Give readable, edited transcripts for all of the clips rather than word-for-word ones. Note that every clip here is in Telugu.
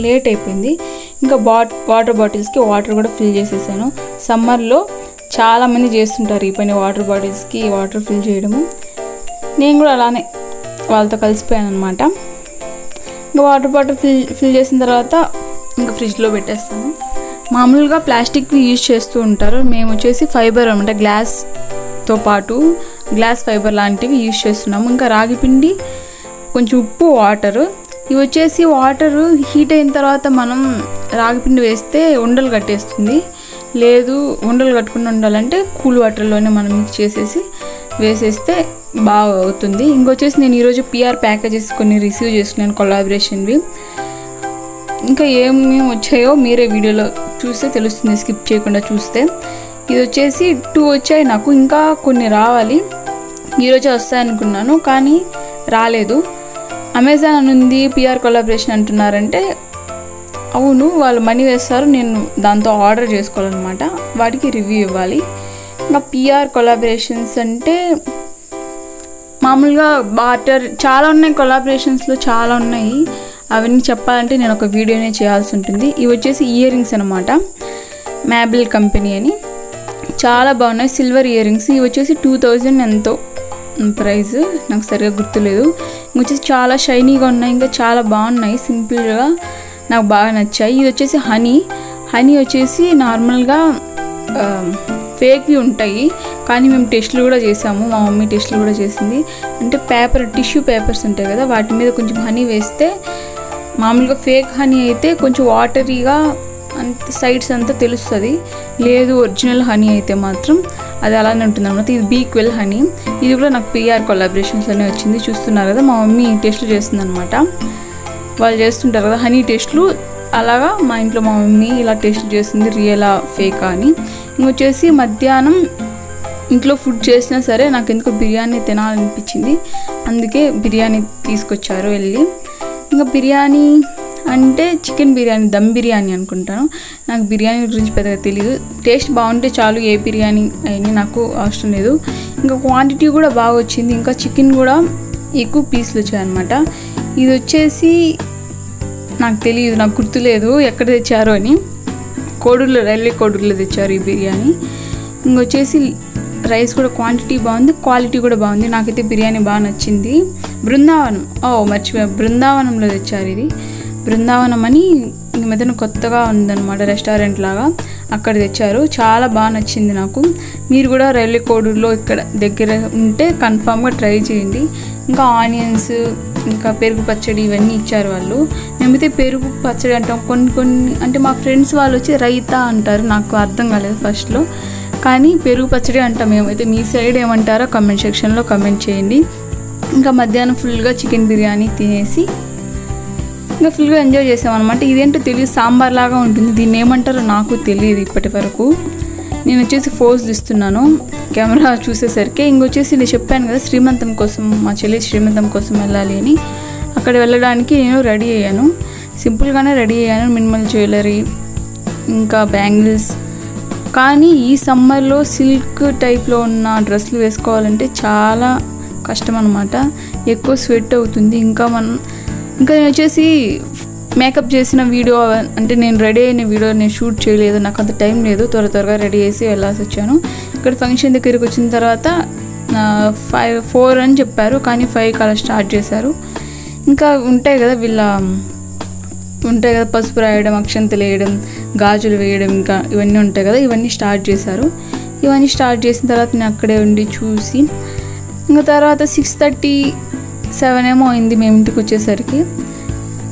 లేట్ అయిపోయింది. ఇంకా వాటర్ బాటిల్స్కి వాటర్ కూడా ఫిల్ చేసేసాను. సమ్మర్లో చాలామంది చేస్తుంటారు ఈ పని, వాటర్ బాటిల్స్కి వాటర్ ఫిల్ చేయడము. నేను కూడా అలానే వాళ్ళతో కలిసిపోయాను అనమాట. ఇంకా వాటర్ బాటిల్ ఫిల్ చేసిన తర్వాత ఇంకా ఫ్రిడ్జ్లో పెట్టేస్తాను. మామూలుగా ప్లాస్టిక్వి యూజ్ చేస్తూ ఉంటారు, మేము వచ్చేసి ఫైబర్ అనమాట, గ్లాస్తో పాటు గ్లాస్ ఫైబర్ లాంటివి యూజ్ చేస్తున్నాము. ఇంకా రాగి పిండి, కొంచెం ఉప్పు, వాటరు. ఇవి వచ్చేసి వాటరు హీట్ అయిన తర్వాత మనం రాగిపిండి వేస్తే ఉండలు కట్టేస్తుంది. లేదు ఉండలు కట్టకుండా ఉండాలంటే కూల్ వాటర్లోనే మనం మిక్స్ చేసేసి వేసేస్తే బాగా అవుతుంది. ఇంకొచ్చేసి నేను ఈరోజు PR ప్యాకేజెస్ కొన్ని రిసీవ్ చేసుకున్నాను కొలాబరేషన్వి. ఇంకా ఏమేమి వచ్చాయో మీరే వీడియోలో చూస్తే తెలుస్తుంది, స్కిప్ చేయకుండా చూస్తే. ఇది వచ్చేసి 2 వచ్చాయి నాకు, ఇంకా కొన్ని రావాలి. ఈరోజే వస్తాయనుకున్నాను కానీ రాలేదు. అమెజాన్ ఉంది PR కొలాబరేషన్ అంటున్నారంటే అవును, వాళ్ళు మనీ వేస్తారు, నేను దాంతో ఆర్డర్ చేసుకోవాలన్నమాట, వాటికి రివ్యూ ఇవ్వాలి. ఇంకా PR కొలాబరేషన్స్ అంటే మామూలుగా బార్టర్ చాలా ఉన్నాయి, కొలాబరేషన్స్లో చాలా ఉన్నాయి. అవన్నీ చెప్పాలంటే నేను ఒక వీడియోనే చేయాల్సి ఉంటుంది. ఇవి వచ్చేసి ఇయర్ రింగ్స్ అనమాట, మ్యాబెల్ కంపెనీ అని, చాలా బాగున్నాయి. Silver ear rings. ఇవి వచ్చేసి 2000 ఎంతో ప్రైస్, నాకు సరిగా గుర్తులేదు. ఇంకొచ్చేసి చాలా షైనీగా ఉన్నాయి, ఇంకా చాలా బాగున్నాయి, సింపుల్గా నాకు బాగా నచ్చాయి. ఇది వచ్చేసి హనీ వచ్చేసి నార్మల్గా ఫేక్వి ఉంటాయి కానీ మేము టెస్ట్లు కూడా చేసాము, మా మమ్మీ టెస్ట్లు కూడా చేసింది. అంటే టిష్యూ పేపర్స్ ఉంటాయి కదా, వాటి మీద కొంచెం హనీ వేస్తే, మామూలుగా ఫేక్ హనీ అయితే కొంచెం వాటరీగా అంత సైడ్స్ అంతా తెలుస్తుంది, లేదు ఒరిజినల్ హనీ అయితే మాత్రం అది అలానే ఉంటుంది అన్నమాట. ఇది బీక్వెల్ హనీ. ఇది కూడా నాకు PR కొలాబరేషన్స్లోనే వచ్చింది. చూస్తున్నారు కదా, మా మమ్మీ టెస్ట్లు చేస్తుంది అనమాట, వాళ్ళు చేస్తుంటారు కదా హనీ టెస్ట్లు, అలాగా మా ఇంట్లో మా మమ్మీ ఇలా టెస్ట్ చేసింది, రియలా ఫేకా అని. ఇంకొచ్చేసి మధ్యాహ్నం ఇంట్లో ఫుడ్ చేసినా సరే నాకు ఎందుకో బిర్యానీ తినాలనిపించింది, అందుకే బిర్యానీ తీసుకొచ్చారు వెళ్ళి. ఇంకా బిర్యానీ అంటే చికెన్ బిర్యానీ, దమ్ బిర్యానీ అనుకుంటాను, నాకు బిర్యానీ గురించి పెద్దగా తెలియదు. టేస్ట్ బాగుంటే చాలు, ఏ బిర్యానీ అయినా నాకు అవసరం లేదు. ఇంకా క్వాంటిటీ కూడా బాగా వచ్చింది, ఇంకా చికెన్ కూడా ఎక్కువ పీసులు వచ్చాయన్నమాట. ఇది వచ్చేసి నాకు తెలియదు, నాకు గుర్తులేదు ఎక్కడ తెచ్చారో అని, రైల్వే కోడూరులో తెచ్చారు ఈ బిర్యానీ. ఇంకొచ్చేసి రైస్ కూడా క్వాంటిటీ బాగుంది, క్వాలిటీ కూడా బాగుంది, నాకైతే బిర్యానీ బాగా నచ్చింది. బృందావనం, మర్చిపోయా, బృందావనంలో తెచ్చారు ఇది. బృందావనం అని ఈ మధ్యన కొత్తగా ఉందన్నమాట, రెస్టారెంట్ లాగా, అక్కడ తెచ్చారు, చాలా బాగా నచ్చింది నాకు. మీరు కూడా రైల్వే కోడూరులో ఇక్కడ దగ్గర ఉంటే కన్ఫామ్గా ట్రై చేయండి. ఇంకా ఆనియన్స్, ఇంకా పెరుగు పచ్చడి ఇవన్నీ ఇచ్చారు వాళ్ళు. మేమైతే పెరుగు పచ్చడి అంటాం, కొన్ని అంటే మా ఫ్రెండ్స్ వాళ్ళు వచ్చి రైతా అంటారు, నాకు అర్థం కాలేదు ఫస్ట్లో, కానీ పెరుగు పచ్చడి అంటాం మేమైతే. మీ సైడ్ ఏమంటారో కమెంట్ సెక్షన్లో కమెంట్ చేయండి. ఇంకా మధ్యాహ్నం ఫుల్గా చికెన్ బిర్యానీ తినేసి ఇంకా ఫుల్గా ఎంజాయ్ చేసామన్నమాట. ఇదేంటో తెలియదు, సాంబార్ లాగా ఉంటుంది, దీన్ని ఏమంటారో నాకు తెలియదు ఇప్పటి వరకు. నేను వచ్చేసి ఫోజ్ ఇస్తున్నాను కెమెరా చూసేసరికి. ఇంకొచ్చేసి నేను చెప్పాను కదా శ్రీమంతం కోసం, మా చెల్లి శ్రీమంతం కోసం వెళ్ళాలి అని, అక్కడ వెళ్ళడానికి నేను రెడీ అయ్యాను, సింపుల్గానే రెడీ అయ్యాను, మినిమల్ జ్యువెలరీ ఇంకా బ్యాంగిల్స్. కానీ ఈ సమ్మర్లో సిల్క్ టైప్లో ఉన్న డ్రెస్సులు వేసుకోవాలంటే చాలా కష్టం అనమాట, ఎక్కువ స్వెట్ అవుతుంది. ఇంకా నేను వచ్చేసి మేకప్ చేసిన వీడియో, అంటే నేను రెడీ అయిన వీడియో నేను షూట్ చేయలేదు, నాకు అంత టైం లేదు, త్వరగా రెడీ చేసి వెళ్ళాల్సి వచ్చాను. ఇక్కడ ఫంక్షన్ దగ్గరికి వచ్చిన తర్వాత 4 అని చెప్పారు, కానీ 5 అలా స్టార్ట్ చేశారు. ఇంకా ఉంటాయి కదా పసుపు రాయడం, అక్షంతలు వేయడం, గాజులు వేయడం, ఇంకా ఇవన్నీ ఉంటాయి కదా, ఇవన్నీ స్టార్ట్ చేశారు. ఇవన్నీ స్టార్ట్ చేసిన తర్వాత నేను అక్కడే ఉండి చూసి, ఇంకా తర్వాత 6:37 ఏమో అయింది మేము ఇంటికి వచ్చేసరికి.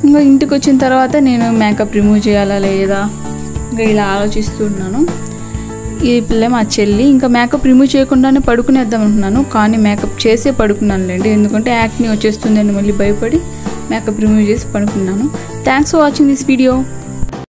ఇంకా ఇంటికి వచ్చిన తర్వాత నేను మేకప్ రిమూవ్ చేయాలా లేదా ఇంకా ఇలా ఆలోచిస్తున్నాను. ఈ పిల్ల మా చెల్లి, ఇంకా మేకప్ రిమూవ్ చేయకుండానే పడుకునేద్దాం అనుకున్నాను, కానీ మేకప్ చేసే పడుకున్నానులేండి, ఎందుకంటే యాక్ని వచ్చేస్తుందని మళ్ళీ భయపడి మేకప్ రిమూవ్ చేసి పడుకున్నాను. Thanks for watching this video.